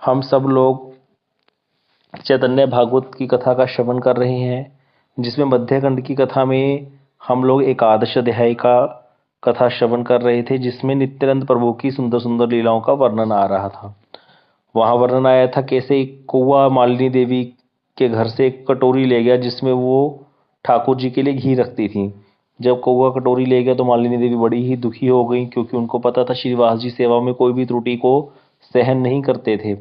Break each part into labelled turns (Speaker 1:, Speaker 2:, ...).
Speaker 1: हम सब लोग चैतन्य भागवत की कथा का श्रवण कर रहे हैं, जिसमें मध्यखंड की कथा में हम लोग एकादश अध्याय का कथा श्रवण कर रहे थे, जिसमें नित्यानंद प्रभु की सुंदर सुंदर लीलाओं का वर्णन आ रहा था। वहां वर्णन आया था कैसे एक कौवा मालिनी देवी के घर से एक कटोरी ले गया, जिसमें वो ठाकुर जी के लिए घी रखती थी। जब कौवा कटोरी ले गया तो मालिनी देवी बड़ी ही दुखी हो गई, क्योंकि उनको पता था श्रीवास जी सेवा में कोई भी त्रुटि को सहन नहीं करते थे।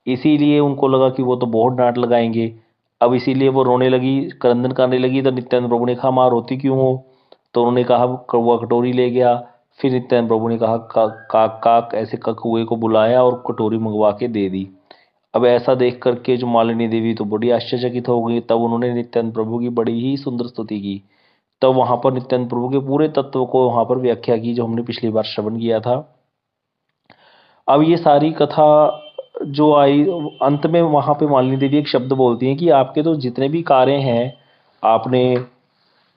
Speaker 1: इसीलिए उनको लगा कि वो तो बहुत डांट लगाएंगे। अब इसीलिए वो रोने लगी, क्रंदन करने लगी। तो नित्यानंद प्रभु ने कहा, माँ रोती क्यों हो? तो उन्होंने कहा कौवा कटोरी ले गया। फिर नित्यानंद प्रभु ने कहा काक काक ऐसे कौए को बुलाया और कटोरी मंगवा के दे दी। अब ऐसा देख करके जो मालिनी देवी तो बड़ी आश्चर्यचकित हो गई। तब उन्होंने नित्यानंद प्रभु की बड़ी ही सुंदर स्तुति की। तब वहां पर नित्यानंद प्रभु के पूरे तत्व को वहां पर व्याख्या की, जो हमने पिछली बार श्रवण किया था। अब ये सारी कथा जो आई, अंत में वहां पे मालिनी देवी एक शब्द बोलती हैं कि आपके तो जितने भी कार्य हैं, आपने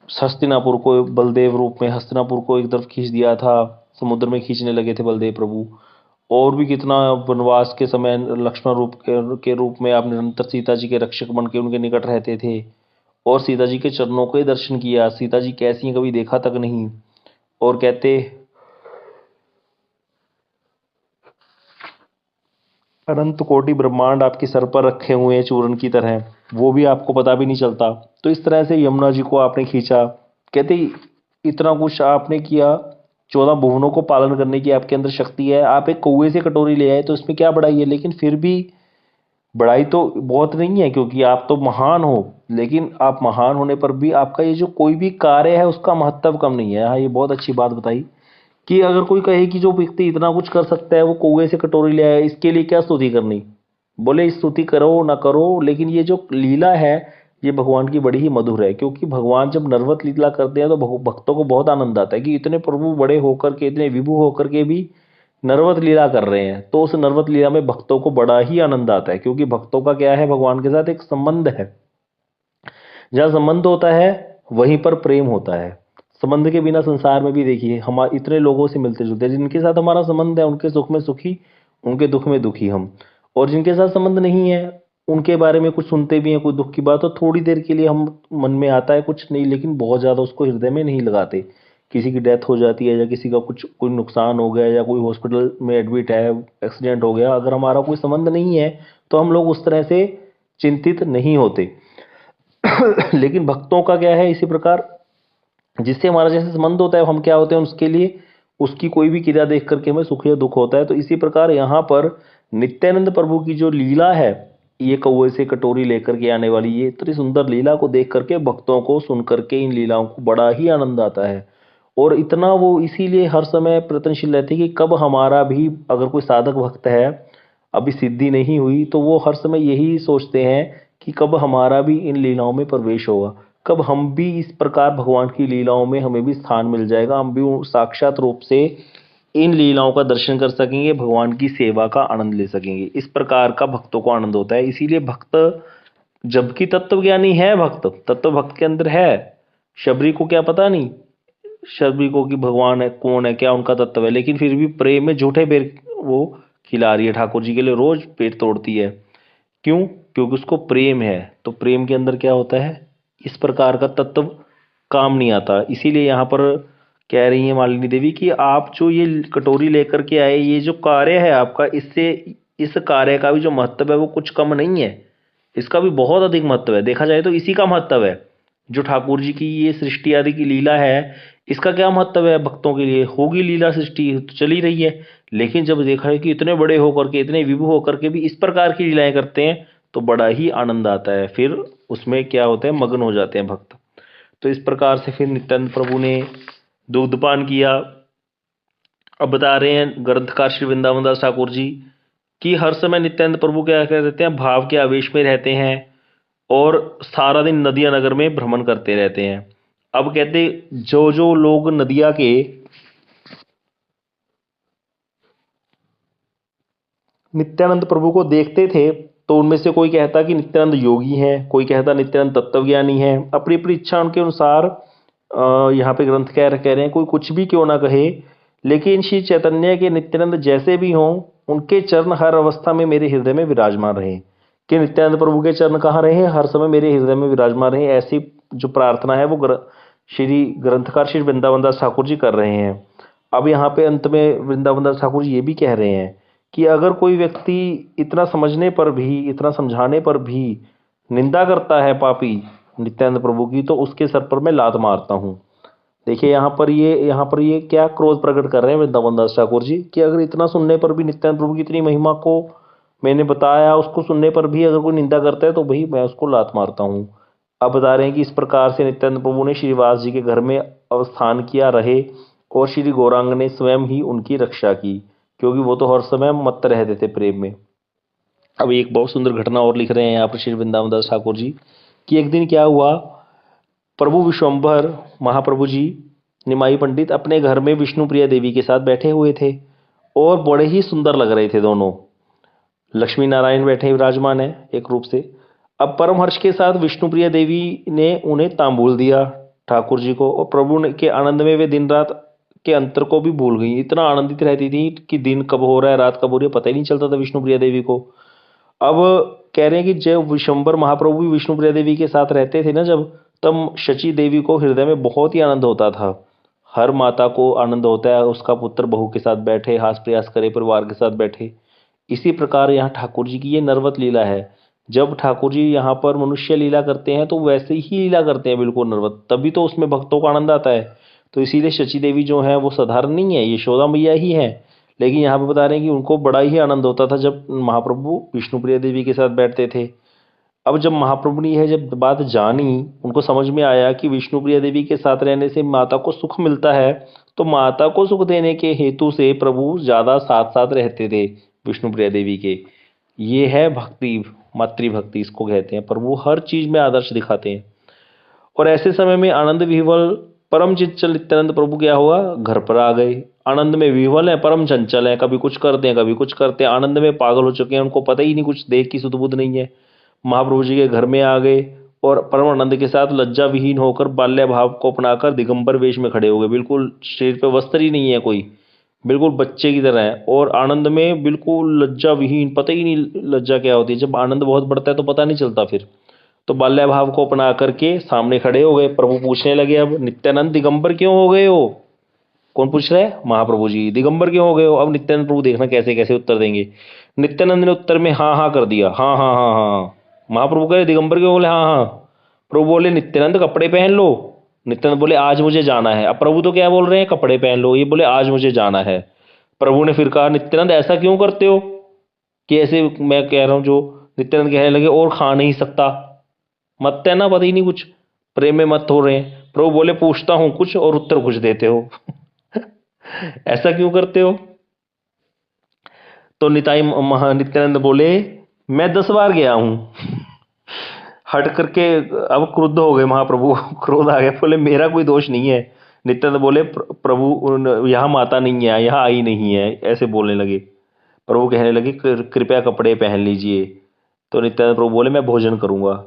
Speaker 1: हस्तिनापुर को बलदेव रूप में हस्तिनापुर को एक तरफ खींच दिया था, समुद्र में खींचने लगे थे बलदेव प्रभु। और भी कितना वनवास के समय लक्ष्मण रूप के रूप में आप निरंतर सीता जी के रक्षक बन के उनके निकट रहते थे, और सीता जी के चरणों के दर्शन किया। सीता जी कैसी हैं कभी देखा तक नहीं। और कहते अनंत कोटि ब्रह्मांड आपके सर पर रखे हुए हैं चूरन की तरह, वो भी आपको पता भी नहीं चलता। तो इस तरह से यमुना जी को आपने खींचा। कहते इतना कुछ आपने किया, 14 भुवनों को पालन करने की आपके अंदर शक्ति है। आप एक कौवे से कटोरी ले आए तो इसमें क्या बड़ाई है? लेकिन फिर भी बड़ाई तो बहुत नहीं है, क्योंकि आप तो महान हो। लेकिन आप महान होने पर भी आपका ये जो कोई भी कार्य है उसका महत्व कम नहीं है। हाँ, ये बहुत अच्छी बात बताई कि अगर कोई कहे कि जो व्यक्ति इतना कुछ कर सकता है वो कौवे से कटोरी ले आया, इसके लिए क्या स्तुति करनी? बोले स्तुति करो ना करो, लेकिन ये जो लीला है ये भगवान की बड़ी ही मधुर है। क्योंकि भगवान जब नरवत लीला करते हैं तो भक्तों को बहुत आनंद आता है कि इतने प्रभु बड़े होकर के, इतने विभु होकर के भी नरवत लीला कर रहे हैं। तो उस नरवत लीला में भक्तों को बड़ा ही आनंद आता है, क्योंकि भक्तों का क्या है, भगवान के साथ एक संबंध है। जहाँ संबंध होता है वहीं पर प्रेम होता है। संबंध के बिना संसार में भी देखिए हम इतने लोगों से मिलते जुलते हैं, जिनके साथ हमारा संबंध है उनके सुख में सुखी, उनके दुख में दुखी हम। और जिनके साथ संबंध नहीं है उनके बारे में कुछ सुनते भी हैं, कोई दुख की बात तो थोड़ी देर के लिए हम मन में आता है कुछ नहीं, लेकिन बहुत ज़्यादा उसको हृदय में नहीं लगाते। किसी की डेथ हो जाती है या किसी का कुछ कोई नुकसान हो गया या कोई हॉस्पिटल में एडमिट है, एक्सीडेंट हो गया, अगर हमारा कोई संबंध नहीं है तो हम लोग उस तरह से चिंतित नहीं होते। लेकिन भक्तों का क्या है, इसी प्रकार जिससे हमारा जैसे संबंध होता है हम क्या होते हैं उसके लिए, उसकी कोई भी क्रिया देख करके हमें सुख या दुख होता है। तो इसी प्रकार यहाँ पर नित्यानंद प्रभु की जो लीला है, ये कौवे से कटोरी लेकर के आने वाली ये इतनी सुंदर लीला को देख करके भक्तों को सुन करके इन लीलाओं को बड़ा ही आनंद आता है। और इतना वो इसीलिए हर समय प्रयत्नशील रहते हैं कि कब हमारा भी, अगर कोई साधक भक्त है अभी सिद्धि नहीं हुई, तो वो हर समय यही सोचते हैं कि कब हमारा भी इन लीलाओं में प्रवेश होगा, कब हम भी इस प्रकार भगवान की लीलाओं में हमें भी स्थान मिल जाएगा, हम भी साक्षात रूप से इन लीलाओं का दर्शन कर सकेंगे, भगवान की सेवा का आनंद ले सकेंगे। इस प्रकार का भक्तों को आनंद होता है। इसीलिए भक्त, जबकि तत्वज्ञानी है भक्त, तत्व भक्त के अंदर है, शबरी को क्या पता नहीं, शबरी को कि भगवान है कौन है, क्या उनका तत्व है, लेकिन फिर भी प्रेम में झूठे बेर वो खिला रही है ठाकुर जी के लिए, रोज पेट तोड़ती है। क्यों? क्योंकि उसको प्रेम है। तो प्रेम के अंदर क्या होता है, इस प्रकार का तत्व काम नहीं आता। इसीलिए यहाँ पर कह रही है मालिनी देवी कि आप जो ये कटोरी लेकर के आए, ये जो कार्य है आपका, इससे इस कार्य का भी जो महत्व है वो कुछ कम नहीं है, इसका भी बहुत अधिक महत्व है। देखा जाए तो इसी का महत्व है। जो ठाकुर जी की ये सृष्टि आदि की लीला है, इसका क्या महत्व है भक्तों के लिए? होगी लीला, सृष्टि तो चली रही है, लेकिन जब देखा है कि इतने बड़े होकर के, इतने विभु होकर के भी इस प्रकार की लीलाएं करते हैं तो बड़ा ही आनंद आता है। फिर उसमें क्या होता है, मग्न हो जाते हैं भक्त। तो इस प्रकार से फिर नित्यानंद प्रभु ने दुग्धपान किया। अब बता रहे हैं ग्रंथकार श्री वृंदावन दास ठाकुर जी कि हर समय नित्यानंद प्रभु क्या कहते हैं, भाव के आवेश में रहते हैं और सारा दिन नदिया नगर में भ्रमण करते रहते हैं। अब कहते जो जो लोग नदिया के नित्यानंद प्रभु को देखते थे तो उनमें से कोई कहता कि नित्यानंद योगी हैं, कोई कहता नित्यानंद तत्वज्ञानी हैं। अपनी अपनी इच्छा उनके अनुसार यहाँ पे ग्रंथ कह रहे हैं, कोई कुछ भी क्यों ना कहे, लेकिन श्री चैतन्य के नित्यानंद जैसे भी हों उनके चरण हर अवस्था में मेरे हृदय में विराजमान रहे। कि नित्यानंद प्रभु के चरण कहाँ रहे? हर समय मेरे हृदय में विराजमान रहे। ऐसी जो प्रार्थना है वो श्री ग्रंथकार श्री वृंदावन दास ठाकुर जी कर रहे हैं। अब यहाँ पे अंत में वृंदावन दास ठाकुर जी ये भी कह रहे हैं कि अगर कोई व्यक्ति इतना समझने पर भी, इतना समझाने पर भी निंदा करता है पापी नित्यानंद प्रभु की, तो उसके सर पर मैं लात मारता हूँ। देखिए यहाँ पर ये क्या क्रोध प्रकट कर रहे हैं वृंदावन दास ठाकुर जी कि अगर इतना सुनने पर भी, नित्यानंद प्रभु की इतनी महिमा को मैंने बताया, उसको सुनने पर भी अगर कोई निंदा करता है तो भाई मैं उसको लात मारता हूँ। अब बता रहे हैं कि इस प्रकार से नित्यानंद प्रभु ने श्रीवास जी के घर में अवस्थान किया रहे और श्री गौरांग ने स्वयं ही उनकी रक्षा की, क्योंकि वो तो हर समय मत्त रहते थे प्रेम में। अब एक बहुत सुंदर घटना और लिख रहे हैं यहाँ पर श्री वृंदावन दास ठाकुर जी कि एक दिन क्या हुआ, प्रभु विश्वम्भर महाप्रभु जी निमाई पंडित अपने घर में विष्णु प्रिया देवी के साथ बैठे हुए थे और बड़े ही सुंदर लग रहे थे दोनों। लक्ष्मी नारायण बैठे विराजमान है एक रूप से। अब परम हर्ष के साथ विष्णुप्रिया देवी ने उन्हें तांबूल दिया ठाकुर जी को, और प्रभु के आनंद में वे दिन रात के अंतर को भी भूल गई। इतना आनंदित रहती थी कि दिन कब हो रहा है रात कब हो रही है पता ही नहीं चलता था विष्णुप्रिया देवी को। अब कह रहे हैं कि जब विश्वम्भर महाप्रभु भी विष्णुप्रिया देवी के साथ रहते थे ना जब, तब शची देवी को हृदय में बहुत ही आनंद होता था। हर माता को आनंद होता है उसका पुत्र बहू के साथ बैठे, हास प्रयास करे, परिवार के साथ बैठे। इसी प्रकार यहाँ ठाकुर जी की ये नरवत लीला है। जब ठाकुर जी यहाँ पर मनुष्य लीला करते हैं तो वैसे ही लीला करते हैं बिल्कुल नरवत, तभी तो उसमें भक्तों का आनंद आता है। तो इसीलिए शची देवी जो है वो साधारण नहीं है, यशोदा मैया ही है। लेकिन यहाँ पे बता रहे हैं कि उनको बड़ा ही आनंद होता था जब महाप्रभु विष्णुप्रिया देवी के साथ बैठते थे। अब जब महाप्रभु ने यह जब बात जानी, उनको समझ में आया कि विष्णुप्रिया देवी के साथ रहने से माता को सुख मिलता है, तो माता को सुख देने के हेतु से प्रभु ज़्यादा साथ साथ रहते थे विष्णुप्रिया देवी के। ये है भक्ति, मातृभक्ति इसको कहते हैं। प्रभु हर चीज़ में आदर्श दिखाते हैं। और ऐसे समय में आनंद विह्वल परम चंचल नित्यानंद प्रभु क्या हुआ, घर पर आ गए। आनंद में विह्वल है, परम चंचल है, कभी कुछ करते हैं कभी कुछ करते हैं, आनंद में पागल हो चुके हैं, उनको पता ही नहीं, कुछ देख की सुध बुध नहीं है। महाप्रभु जी के घर में आ गए और परम आनंद के साथ लज्जा विहीन होकर बाल्य भाव को अपनाकर दिगंबर वेश में खड़े हो गए। बिल्कुल शरीर पे वस्त्र ही नहीं है कोई, बिल्कुल बच्चे की तरह है और आनंद में बिल्कुल लज्जा विहीन, पता ही नहीं लज्जा क्या होती है। जब आनंद बहुत बढ़ता है तो पता नहीं चलता फिर। तो बाल्य भाव को अपना करके सामने खड़े हो गए। प्रभु पूछने लगे, अब नित्यानंद दिगंबर क्यों हो गए हो? कौन पूछ रहा है? महाप्रभु जी। दिगंबर क्यों हो गए हो? अब नित्यानंद प्रभु देखना कैसे कैसे उत्तर देंगे। नित्यानंद ने उत्तर में हाँ हाँ कर दिया, हाँ हाँ हाँ हाँ। महाप्रभु कहे दिगंबर क्यों? बोले हाँ हाँ। प्रभु बोले नित्यानंद कपड़े पहन लो। नित्यानंद बोले आज मुझे जाना है। अब प्रभु तो क्या बोल रहे हैं, कपड़े पहन लो, ये बोले आज मुझे जाना है। प्रभु ने फिर कहा नित्यानंद ऐसा क्यों करते हो कि ऐसे मैं कह रहा हूँ जो। नित्यानंद कहने लगे और खा नहीं सकता, मत है ना, पता ही नहीं कुछ, प्रेम में मत हो रहे हैं। प्रभु बोले पूछता हूं कुछ और उत्तर कुछ देते हो ऐसा क्यों करते हो? तो नित्यानंद बोले मैं 10 बार गया हूं हट करके। अब क्रुद्ध हो गए महाप्रभु क्रोध आ गया, बोले मेरा कोई दोष नहीं है। नित्यानंद बोले प्रभु यहाँ माता नहीं है, यहाँ आई नहीं है, ऐसे बोलने लगे। प्रभु कहने लगे कृपया कपड़े पहन लीजिए। तो नित्यानंद प्रभु बोले मैं भोजन करूंगा।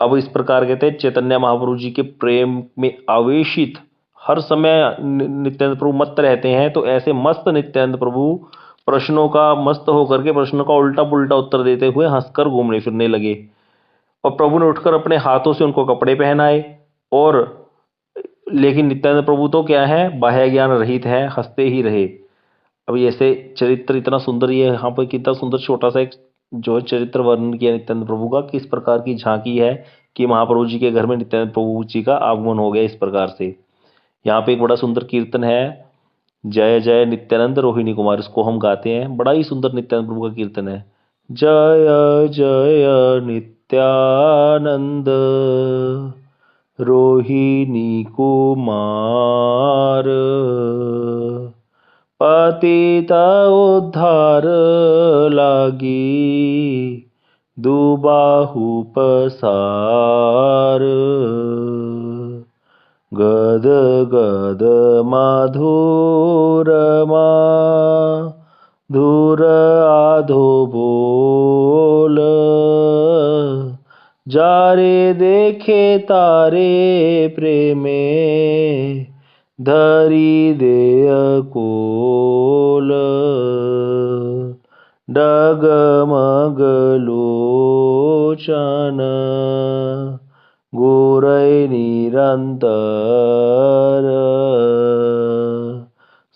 Speaker 1: अब इस प्रकार कहते हैं चैतन्य महाप्रभु जी के प्रेम में आवेशित हर समय नित्यानंद प्रभु मस्त रहते हैं। तो ऐसे मस्त नित्यानंद प्रभु प्रश्नों का मस्त होकर के प्रश्नों का उल्टा पुल्टा उत्तर देते हुए हंसकर घूमने फिरने लगे। और प्रभु ने उठकर अपने हाथों से उनको कपड़े पहनाए। और लेकिन नित्यानंद प्रभु तो क्या है, बाह्य ज्ञान रहित है, हंसते ही रहे। अब ऐसे चरित्र इतना सुंदर, ये यहाँ पर कितना सुंदर छोटा सा एक जो चरित्र वर्णन किया नित्यानंद प्रभु का, किस प्रकार की झांकी है कि महाप्रभु जी के घर में नित्यानंद प्रभु जी का आगमन हो गया इस प्रकार से। यहाँ पे एक बड़ा सुंदर कीर्तन है, जय जय नित्यानंद रोहिणी कुमार, इसको हम गाते हैं। बड़ा ही सुंदर नित्यानंद प्रभु का कीर्तन है। जय जय नित्यानंद रोहिणी कुमार, पतिता उद्धार लागी दुबाहु पसार, गद गद माधुर धुर आधो बोल, जारे देखे तारे प्रेमे धरी दे कोल। डगमग लोचन घूरै निरंतर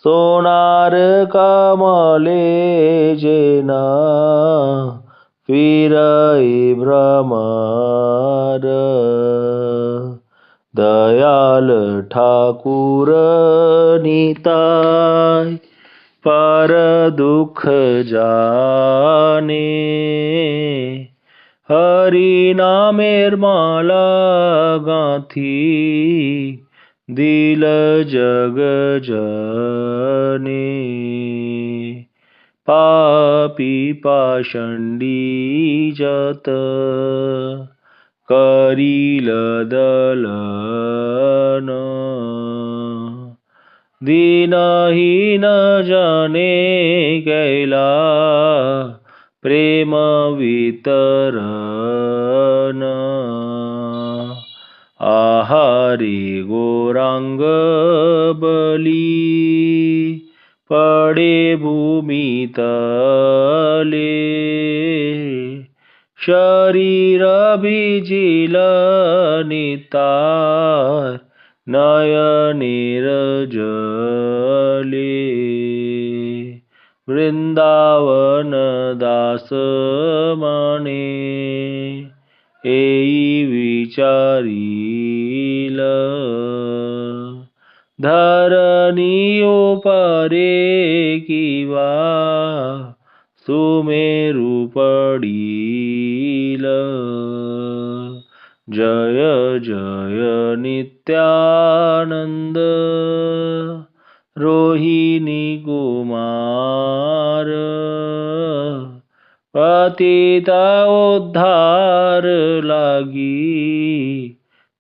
Speaker 1: सोनार कमले जेना फिरै भ्रमर दयाल ठाकुर निताय पर दुख जाने हरि नामेर माला गाथी दिल जग जने पापी पाषंडी जत करील दलन दीनहीन जने कैला प्रेम वितरण आहारी गौरांग बली पड़े भूमि तले शरीर बिजिल नितार नयनेर जले वृंदावन दास मने एई विचारील धरणियो परे किवा सुमेरु पडील जय जय नित्यानंद रोहिणी कुमार पतिता उद्धार लागी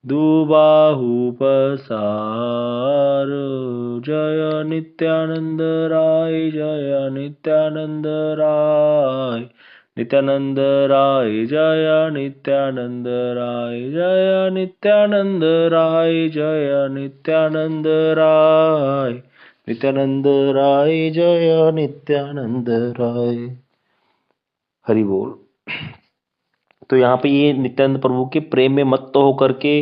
Speaker 1: दुबाहु पसार जय नित्यानंद राय जय नित्यानंद राय नित्यानंद राय जय नित्यानंद राय जय नित्यानंद राय जय नित्यानंद राय नित्यानंद राय जय नित्यानंद राय। हरि बोल। तो यहाँ पे ये नित्यानंद प्रभु के प्रेम में मत्त होकर के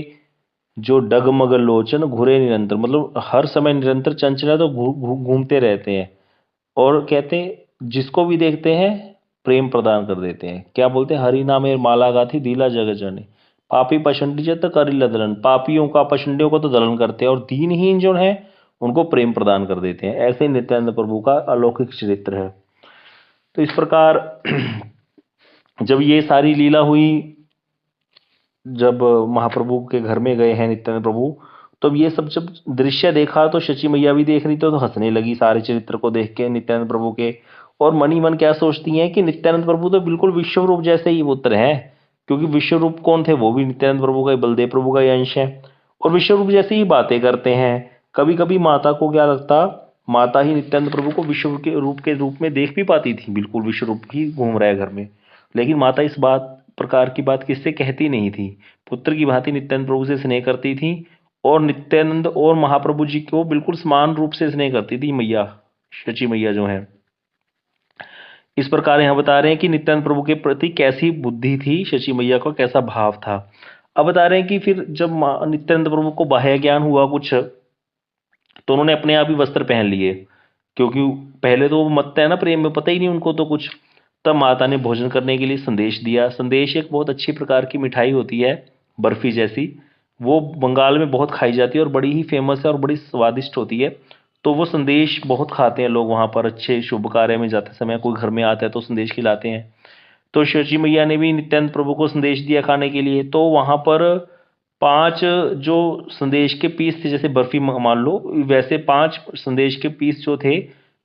Speaker 1: जो डगमग लोचन घुरे निरंतर, मतलब हर समय निरंतर चंचला तो घूमते रहते हैं और कहते हैं जिसको भी देखते हैं प्रेम प्रदान कर देते हैं। क्या बोलते हैं? हरि नामे माला गाथी दीला जग जने पापी पशंडी जत करिल दलन, पापियों का पशंडियों को तो दलन करते हैं और दीनहीन जो है उनको प्रेम प्रदान कर देते हैं। ऐसे नित्यानंद प्रभु का अलौकिक चरित्र है। तो इस प्रकार जब ये सारी लीला हुई, जब महाप्रभु के घर में गए हैं नित्यानंद प्रभु, तो ये सब जब दृश्य देखा तो शची मैया भी देख रही थी, तो हंसने लगी सारे चरित्र को देख के नित्यानंद प्रभु के। और मनी मन क्या सोचती हैं कि नित्यानंद प्रभु तो बिल्कुल विश्वरूप जैसे ही पुत्र हैं, क्योंकि विश्वरूप कौन थे? वो भी नित्यानंद प्रभु का, बलदेव प्रभु का ही अंश है और विश्वरूप जैसे ही बातें करते हैं। कभी कभी माता को क्या लगता, माता ही नित्यानंद प्रभु को विश्व के रूप में देख भी पाती थी, बिल्कुल विश्वरूप ही घूम रहा है घर में, लेकिन माता इस प्रकार की बात किससे कहती नहीं थी। पुत्र की भांति नित्यानंद प्रभु से स्नेह करती थी और नित्यानंद और महाप्रभु जी को बिल्कुल समान रूप से स्नेह करती थी मैया, शची मैया जो है। इस प्रकार यहां बता रहे हैं कि नित्यानंद प्रभु के प्रति कैसी बुद्धि थी, शची मैया का कैसा भाव था। अब बता रहे हैं कि फिर जब नित्यानंद प्रभु को बाह्य ज्ञान हुआ कुछ, तो उन्होंने अपने आप ही वस्त्र पहन लिए, क्योंकि पहले तो वो मत है ना प्रेम में, पता ही नहीं उनको तो कुछ। तब माता ने भोजन करने के लिए संदेश दिया। संदेश एक बहुत अच्छी प्रकार की मिठाई होती है, बर्फी जैसी, वो बंगाल में बहुत खाई जाती है और बड़ी ही फेमस है और बड़ी स्वादिष्ट होती है। तो वो संदेश बहुत खाते हैं लोग वहाँ पर, अच्छे शुभ कार्य में जाते समय कोई घर में आता है तो संदेश खिलाते हैं। तो शची मैया ने भी नित्यानंद प्रभु को संदेश दिया खाने के लिए। तो वहाँ पर 5 जो संदेश के पीस थे, जैसे बर्फी मान लो, वैसे 5 संदेश के पीस जो थे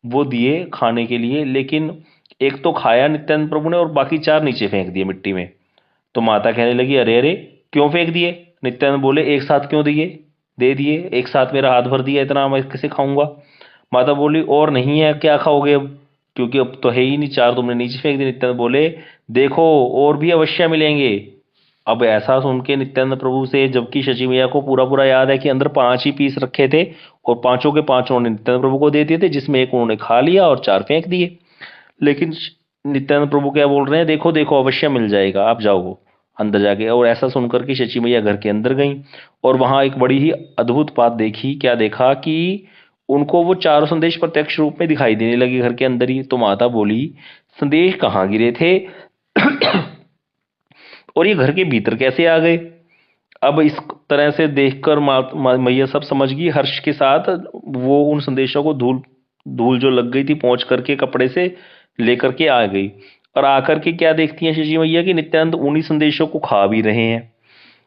Speaker 1: वो दिए खाने के लिए। लेकिन एक तो खाया नित्यानंद प्रभु ने और बाकी 4 नीचे फेंक दिए मिट्टी में। तो माता कहने लगी, अरे अरे क्यों फेंक दिए? नित्यानंद बोले, एक साथ क्यों दिए? दे दिए एक साथ, मेरा हाथ भर दिया, इतना मैं कैसे खाऊंगा? माता बोली, और नहीं है, क्या खाओगे अब? क्योंकि अब तो है ही नहीं, 4 तुमने नीचे फेंक दिए। नित्यानंद बोले, देखो और भी अवश्य मिलेंगे। अब ऐसा सुन के नित्यानंद प्रभु से, जबकि शची मैया को पूरा पूरा याद है कि अंदर 5 ही पीस रखे थे और 5 के 5 उन्होंने नित्यानंद प्रभु को दे दिए थे, जिसमें एक उन्होंने खा लिया और 4 फेंक दिए। लेकिन नित्यानंद प्रभु क्या बोल रहे हैं, देखो देखो अवश्य मिल जाएगा, आप जाओ अंदर जाके। और ऐसा सुनकर के शची मैया घर के अंदर गई और वहां एक बड़ी ही अद्भुत बात देखी। क्या देखा कि उनको वो चारों संदेश प्रत्यक्ष रूप में दिखाई देने लगे घर के अंदर ही। तो माता बोली, संदेश कहाँ गिरे थे और ये घर के भीतर कैसे आ गए। अब इस तरह से देखकर मैया सब समझ गई। हर्ष के साथ वो उन संदेशों को धूल धूल जो लग गई थी पहुंच करके कपड़े से लेकर के आ गई। और आकर के क्या देखती हैं शची मैया कि नित्यानंद उन्हीं संदेशों को खा भी रहे हैं।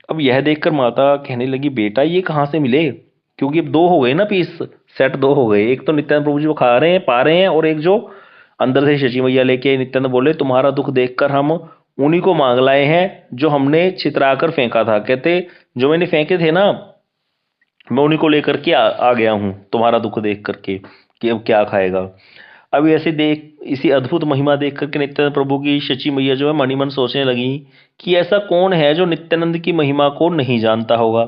Speaker 1: अब यह देखकर माता कहने लगी, बेटा ये कहाँ से मिले, क्योंकि अब दो हो गए ना पीस, सेट दो हो गए। एक तो नित्यानंद प्रभु जी वो खा रहे हैं पा रहे हैं, और एक जो अंदर से शची मैया लेके आई। नित्यानंद बोले, तुम्हारा दुख देखकर हम उन्हीं को मांग लाए हैं जो हमने छितराकर फेंका था। कहते, जो मैंने फेंके थे ना, मैं उन्हीं को लेकर के आ गया हूं तुम्हारा दुख देख करके कि अब क्या खाएगा। अब ऐसे देख, इसी अद्भुत महिमा देख करके नित्यानंद प्रभु की शची मैया जो है मनी मन सोचने लगी कि ऐसा कौन है जो नित्यानंद की महिमा को नहीं जानता होगा।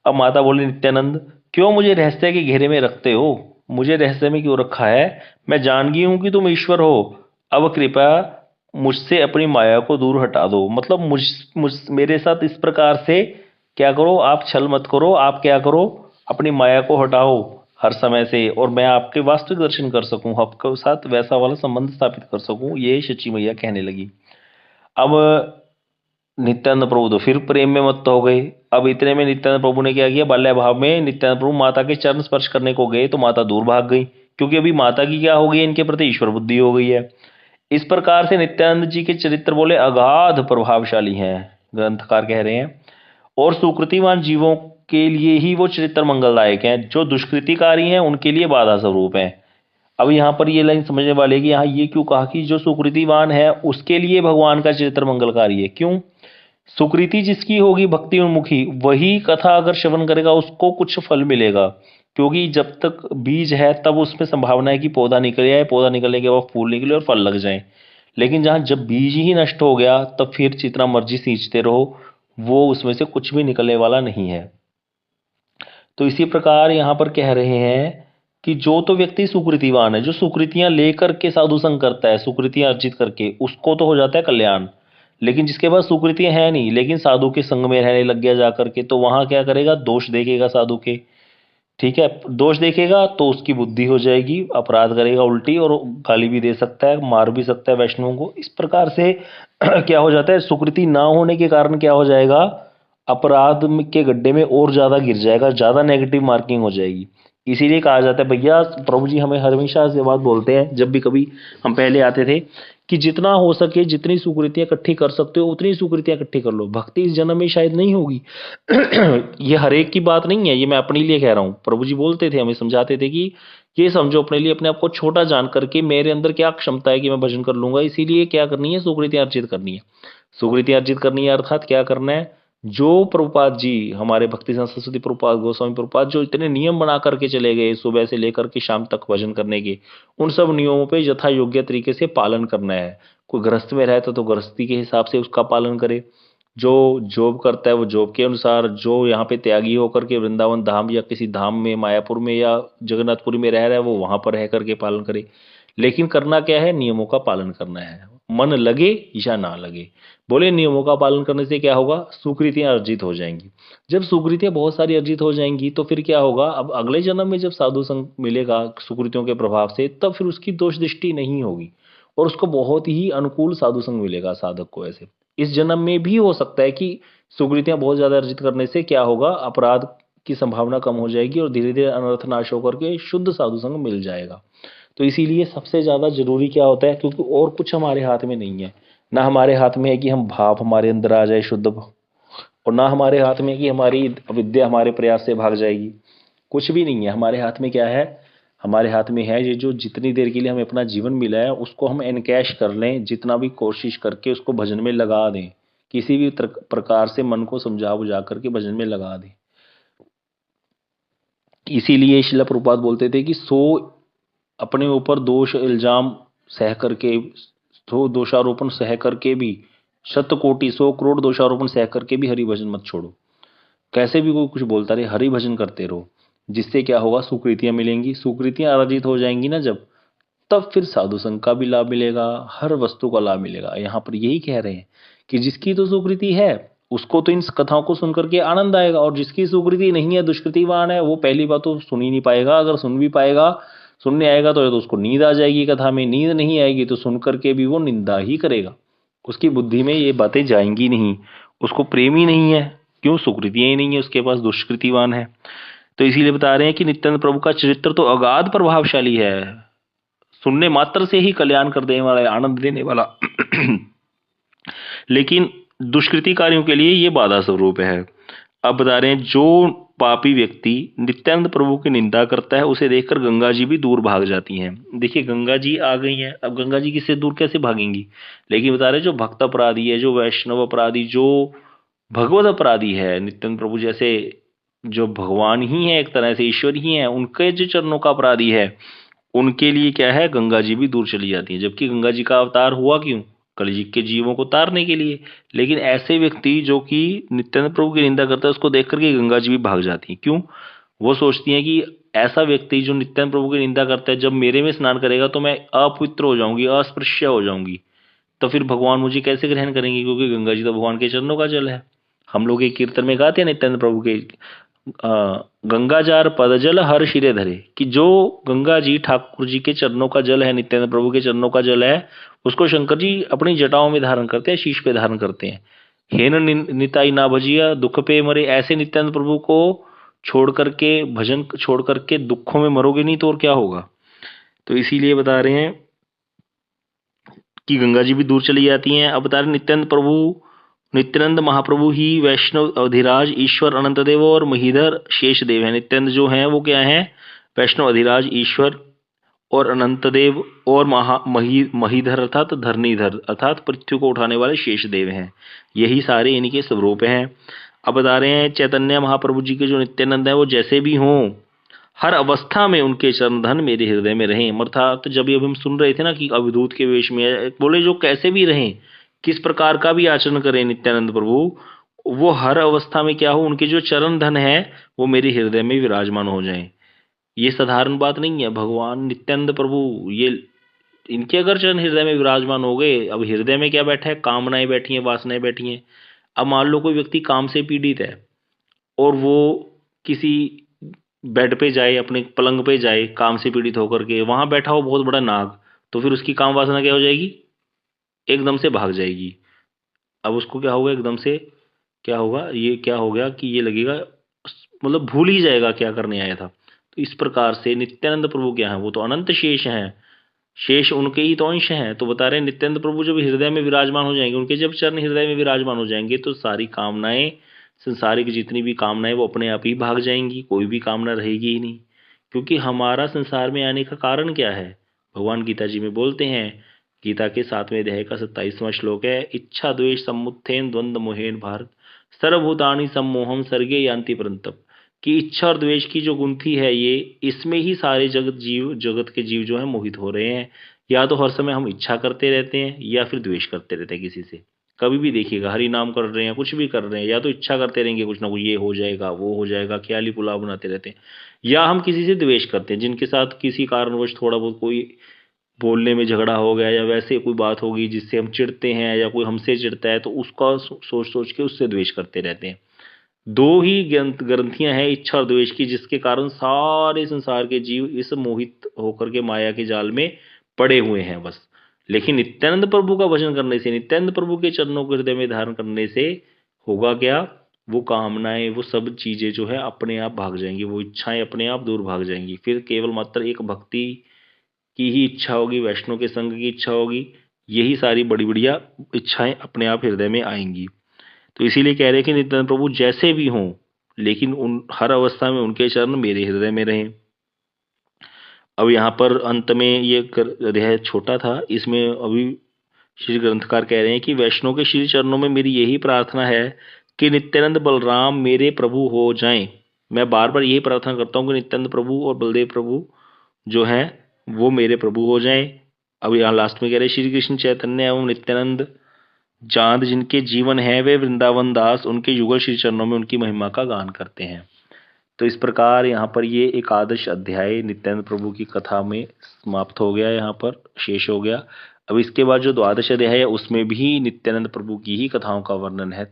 Speaker 1: अब माता बोली, नित्यानंद क्यों मुझे रहस्य के घेरे में रखते हो, मुझे रहस्य में क्यों रखा है, मैं जान गई हूं कि तुम ईश्वर हो। अब कृपया मुझसे अपनी माया को दूर हटा दो। मतलब मेरे साथ इस प्रकार से क्या करो, आप छल मत करो, आप क्या करो, अपनी माया को हटाओ हर समय से, और मैं आपके वास्तविक दर्शन कर सकूं, आपके साथ वैसा वाला संबंध स्थापित कर सकूं। ये शची मैया कहने लगी। अब नित्यानंद प्रभु तो फिर प्रेम में मत्त हो गए। अब इतने में नित्यानंद प्रभु ने क्या किया, बाल्य भाव में नित्यानंद प्रभु माता के चरण स्पर्श करने को गए तो माता दूर भाग गई, क्योंकि अभी माता की क्या हो गई, इनके प्रति ईश्वर बुद्धि हो गई है। इस प्रकार से नित्यानंद जी के चरित्र बोले अगाध प्रभावशाली हैं, ग्रंथकार कह रहे हैं, और सुकृतिवान जीवों के लिए ही वो चरित्र मंगलदायक हैं, जो दुष्कृतिकारी हैं उनके लिए बाधा स्वरूप हैं। अब यहाँ पर ये लाइन समझने वाले कि यहाँ ये क्यों कहा कि जो सुकृतिवान है उसके लिए भगवान का चरित्र मंगलकारी है। क्यों, सुकृति जिसकी होगी भक्ति उन्मुखी, वही कथा अगर श्रवण करेगा उसको कुछ फल मिलेगा। क्योंकि जब तक बीज है तब उसमें संभावना है कि पौधा निकले आए, पौधा निकलने के बाद फूल निकले और फल लग जाए। लेकिन जहाँ जब बीज ही नष्ट हो गया तब फिर जितना मर्जी सींचते रहो, वो उसमें से कुछ भी निकलने वाला नहीं है। तो इसी प्रकार यहाँ पर कह रहे हैं कि जो तो व्यक्ति सुकृतिवान है, जो सुकृतियां लेकर के साधु संग करता है, सुकृतियां अर्जित करके, उसको तो हो जाता है कल्याण। लेकिन जिसके पास सुकृतियां है नहीं, लेकिन साधु के संग में रहने लग गया जाकर के, तो वहां क्या करेगा, दोष देखेगा साधु के। ठीक है, दोष देखेगा तो उसकी बुद्धि हो जाएगी, अपराध करेगा उल्टी, और गाली भी दे सकता है, मार भी सकता है वैष्णवों को। इस प्रकार से क्या हो जाता है, सुकृति ना होने के कारण क्या हो जाएगा, अपराध के गड्ढे में और ज्यादा गिर जाएगा, ज्यादा नेगेटिव मार्किंग हो जाएगी। इसीलिए कहा जाता है, भैया प्रभु जी हमें हमेशा से बात बोलते हैं, जब भी कभी हम पहले आते थे, कि जितना हो सके जितनी सुकृतियां इकट्ठी कर सकते हो उतनी सुकृतियां इकट्ठी कर लो। भक्ति इस जन्म में शायद नहीं होगी ये हर एक की बात नहीं है, ये मैं अपने लिए कह रहा हूँ। प्रभु जी बोलते थे, हमें समझाते थे कि ये समझो अपने लिए, अपने आप को छोटा जान करके मेरे अंदर क्या क्षमता है कि मैं भजन कर लूंगा। इसीलिए क्या करनी है, सुकृतियां अर्जित करनी है। सुकृतियां अर्जित करनी है अर्थात क्या करना है, जो प्रभुपाद जी हमारे भक्ति संत सरस्वती प्रभुपाद गोस्वामी प्रभुपाद जो इतने नियम बना करके चले गए सुबह से लेकर के शाम तक भजन करने के, उन सब नियमों पे यथा योग्य तरीके से पालन करना है। कोई गृहस्थ में रहता तो गृहस्थी के हिसाब से उसका पालन करे, जो जॉब करता है वो जॉब के अनुसार, जो यहाँ पे त्यागी होकर के वृंदावन धाम या किसी धाम में मायापुर में या जगन्नाथपुरी में रह रहा है वो वहां पर रह करके पालन करे। लेकिन करना क्या है, नियमों का पालन करना है, मन लगे या ना लगे। बोले नियमों का पालन करने से क्या होगा, सुकृतियां अर्जित हो जाएंगी। जब सुकृतियां बहुत सारी अर्जित हो जाएंगी तो फिर क्या होगा, अब अगले जन्म में जब साधु संग मिलेगा सुकृतियों के प्रभाव से, तब फिर उसकी दोष दृष्टि नहीं होगी और उसको बहुत ही अनुकूल साधु संग मिलेगा साधक को। ऐसे इस जन्म में भी हो सकता है कि सुकृतियां बहुत ज्यादा अर्जित करने से क्या होगा, अपराध की संभावना कम हो जाएगी और धीरे धीरे अनर्थ नाश होकर के शुद्ध साधु संग मिल जाएगा। तो इसीलिए सबसे ज्यादा जरूरी क्या होता है, क्योंकि और कुछ हमारे हाथ में नहीं है, ना हमारे हाथ में है कि हम भाव हमारे अंदर आ जाए शुद्ध, और ना हमारे हाथ में है कि हमारी अविद्या हमारे प्रयास से भाग जाएगी। कुछ भी नहीं है हमारे हाथ में। क्या है, हमारे हाथ में है ये जो जितनी देर के लिए हमें अपना जीवन मिला है उसको हम एनकैश कर लें, जितना भी कोशिश करके उसको भजन में लगा दें, किसी भी प्रकार से मन को समझा बुझा करके भजन में लगा दें। इसीलिए शिला प्रभुपाद बोलते थे कि सो अपने ऊपर दोष इल्जाम सह करके, सो दोषारोपण सह करके भी, 100 कोटि 100 करोड़ दोषारोपण सह करके भी हरि भजन मत छोड़ो। कैसे भी कोई कुछ बोलता रहे, हरि भजन करते रहो, जिससे क्या होगा, सुकृतियां मिलेंगी। सुकृतियां अर्जित हो जाएंगी ना जब, तब फिर साधु संघ का भी लाभ मिलेगा, हर वस्तु का लाभ मिलेगा। यहाँ पर यही कह रहे हैं कि जिसकी तो सुकृति है उसको तो इन कथाओं को सुनकर के आनंद आएगा, और जिसकी सुकृति नहीं है, दुष्कृतिवान है, वो पहली बात तो सुन ही नहीं पाएगा। अगर सुन भी पाएगा, सुनने आएगा तो उसको नींद आ जाएगी कथा में, नींद नहीं आएगी तो सुन करके भी वो निंदा ही करेगा। उसकी बुद्धि में ये बातें जाएंगी नहीं, उसको प्रेम ही नहीं है। क्यों? सुकृतियां ही नहीं है उसके पास, दुष्कृतिवान है। तो इसीलिए बता रहे हैं कि नित्यानंद प्रभु का चरित्र तो अगाध प्रभावशाली है, सुनने मात्र से ही कल्याण कर देने वाला है, आनंद देने वाला लेकिन दुष्कृति कार्यों के लिए ये बाधा स्वरूप है। अब बता रहे हैं, जो पापी व्यक्ति नित्यानंद प्रभु की निंदा करता है उसे देखकर गंगा जी भी दूर भाग जाती हैं। देखिए गंगा जी आ गई हैं, अब गंगा जी किससे दूर कैसे भागेंगी? लेकिन बता रहे हैं, जो भक्त अपराधी है, जो वैष्णव अपराधी, जो भगवत अपराधी है, नित्यानंद प्रभु जैसे जो भगवान ही है, एक तरह से ईश्वर ही है, उनके जो चरणों का अपराधी है, उनके लिए क्या है, गंगा जी भी दूर चली जाती है। जबकि गंगा जी का अवतार हुआ क्यों? कलयुग के जीवों को तारने के लिए। लेकिन ऐसे व्यक्ति जो कि नित्यानंद प्रभु की निंदा करता है उसको देख करके गंगा जी भी भाग जाती है। क्यों? वो सोचती हैं कि ऐसा व्यक्ति जो नित्यानंद प्रभु की निंदा करता है, जब मेरे में स्नान करेगा तो मैं अपवित्र हो जाऊंगी, अस्पृश्य हो जाऊंगी, तो फिर भगवान मुझे कैसे ग्रहण करेंगे? क्योंकि गंगा जी तो भगवान के चरणों का जल है। हम लोग एक कीर्तन में गाते हैं नित्यानंद प्रभु के गंगाजार पदजल हर शिरे धरे, कि जो गंगा जी ठाकुर जी के चरणों का जल है, नित्यानंद प्रभु के चरणों का जल है, उसको शंकर जी अपनी जटाओं में धारण करते हैं, शीश पे धारण करते हैं। हेन निताई ना भजिया दुख पे मरे, ऐसे नित्यानंद प्रभु को छोड़ करके, भजन छोड़ करके दुखों में मरोगे नहीं तो और क्या होगा? तो इसीलिए बता रहे हैं कि गंगा जी भी दूर चली जाती हैं। अब बता रहे नित्यानंद प्रभु, नित्यानंद महाप्रभु ही वैष्णव अधिराज ईश्वर अनंत देव और महीधर शेष देव है। नित्यानंद जो है वो क्या है? वैष्णव अधिराज ईश्वर और अनंत देव और महीधर अर्थात धरणीधर अर्थात पृथ्वी को उठाने वाले शेष देव हैं। यही सारे इन्हीं के स्वरूप हैं। अब बता रहे हैं चैतन्य महाप्रभु जी के जो नित्यानंद है वो जैसे भी हों, हर अवस्था में उनके चरण धन मेरे हृदय में रहें। अर्थात जब ये हम सुन रहे थे ना कि अवधूत के वेश में बोले, जो कैसे भी रहें, किस प्रकार का भी आचरण करें नित्यानंद प्रभु, वो हर अवस्था में क्या हो, उनके जो चरण धन है वो मेरे हृदय में विराजमान हो जाएं। ये साधारण बात नहीं है। भगवान नित्यानंद प्रभु, ये इनके अगर चरण हृदय में विराजमान हो गए, अब हृदय में क्या बैठा है? कामनाएं बैठी हैं, वासनाएं बैठी हैं। अब मान लो कोई व्यक्ति काम से पीड़ित है और वो किसी बेड पे जाए, अपने पलंग पे जाए, काम से पीड़ित होकर के, वहां बैठा हो बहुत बड़ा नाग, तो फिर उसकी काम वासना क्या हो जाएगी? एकदम से भाग जाएगी। अब उसको क्या होगा? एकदम से क्या होगा? ये क्या हो गया कि ये लगेगा, मतलब भूल ही जाएगा क्या करने आया था। तो इस प्रकार से नित्यानंद प्रभु क्या है? वो तो अनंत शेष हैं, शेष उनके ही तो अंश हैं। तो बता रहे हैं नित्यानंद प्रभु जब हृदय में विराजमान हो जाएंगे, उनके जब चरण हृदय में विराजमान हो जाएंगे, तो सारी कामनाएं, संसारिक जितनी भी कामनाएं, वो अपने आप ही भाग जाएंगी, कोई भी कामना रहेगी ही नहीं। क्योंकि हमारा संसार में आने का कारण क्या है? भगवान गीता जी में बोलते हैं, गीता के 7वें अध्याय का 27वां श्लोक है, इच्छा द्वेष समुत्थेन द्वंद्व मोहेन भारत सर्वभूतानि सम्मोहम सर्गे यान्ति परंतप। कि इच्छा और द्वेष की जो गुंथी है, ये इसमें ही सारे जगत के जीव जो है मोहित हो रहे हैं। या तो हर समय हम इच्छा करते रहते हैं या फिर द्वेष करते रहते हैं किसी से। कभी भी देखिएगा, हरि नाम कर रहे हैं, कुछ भी कर रहे हैं, या तो इच्छा करते रहेंगे कुछ ना कुछ, ये हो जाएगा, वो हो जाएगा, ख्याली पुलाव बनाते रहते हैं, या हम किसी से द्वेष करते हैं, जिनके साथ किसी कारणवश थोड़ा बहुत कोई बोलने में झगड़ा हो गया, या वैसे कोई बात होगी जिससे हम चिढ़ते हैं, या कोई हमसे चिढ़ता है, तो उसका सोच सोच के उससे द्वेष करते रहते हैं। दो ही ग्रंथियां हैं, इच्छा और द्वेष की, जिसके कारण सारे संसार के जीव इस मोहित होकर के माया के जाल में पड़े हुए हैं बस। लेकिन नित्यानंद प्रभु का भजन करने से, नित्यानंद प्रभु के चरणों को हृदय में धारण करने से होगा क्या? वो कामनाएं, वो सब चीजें जो है अपने आप भाग जाएंगी, वो इच्छाएं अपने आप दूर भाग जाएंगी। फिर केवल मात्र एक भक्ति की ही इच्छा होगी, वैष्णव के संग की इच्छा होगी। यही सारी बड़ी बढ़िया इच्छाएं अपने आप हृदय में आएंगी। तो इसीलिए कह रहे हैं कि नित्यानंद प्रभु जैसे भी हों, लेकिन उन हर अवस्था में उनके चरण मेरे हृदय में रहें। अब यहाँ पर अंत में ये अध्याय छोटा था, इसमें अभी श्री ग्रंथकार कह रहे हैं कि वैष्णव के श्री चरणों में मेरी यही प्रार्थना है कि नित्यानंद बलराम मेरे प्रभु हो जाएं। मैं बार बार यही प्रार्थना करता हूँ कि नित्यानंद प्रभु और बलदेव प्रभु जो हैं वो मेरे प्रभु हो जाएं। अब यहाँ लास्ट में कह रहे हैं, श्री कृष्ण चैतन्य एवं नित्यानंद चांद जिनके जीवन है वे वृंदावन दास, उनके युगल श्री चरणों में उनकी महिमा का गान करते हैं। तो इस प्रकार यहाँ पर ये एकादश अध्याय नित्यानंद प्रभु की कथा में समाप्त हो गया, यहाँ पर शेष हो गया। अब इसके बाद जो द्वादश अध्याय है उसमें भी नित्यानंद प्रभु की ही कथाओं का वर्णन है।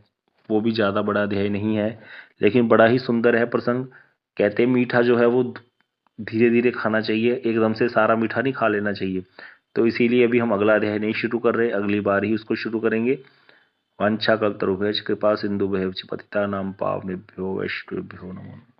Speaker 1: वो भी ज़्यादा बड़ा अध्याय नहीं है, लेकिन बड़ा ही सुंदर है प्रसंग। कहते मीठा जो है वो धीरे धीरे खाना चाहिए, एकदम से सारा मीठा नहीं खा लेना चाहिए। तो इसीलिए अभी हम अगला अध्याय नहीं शुरू कर रहे, अगली बार ही उसको शुरू करेंगे। वांछाकल्पतरुभ्यश्च कृपा सिंधुभ्यश्च पतितानां पावनेभ्यो वैष्णवेभ्यो नमो नमः।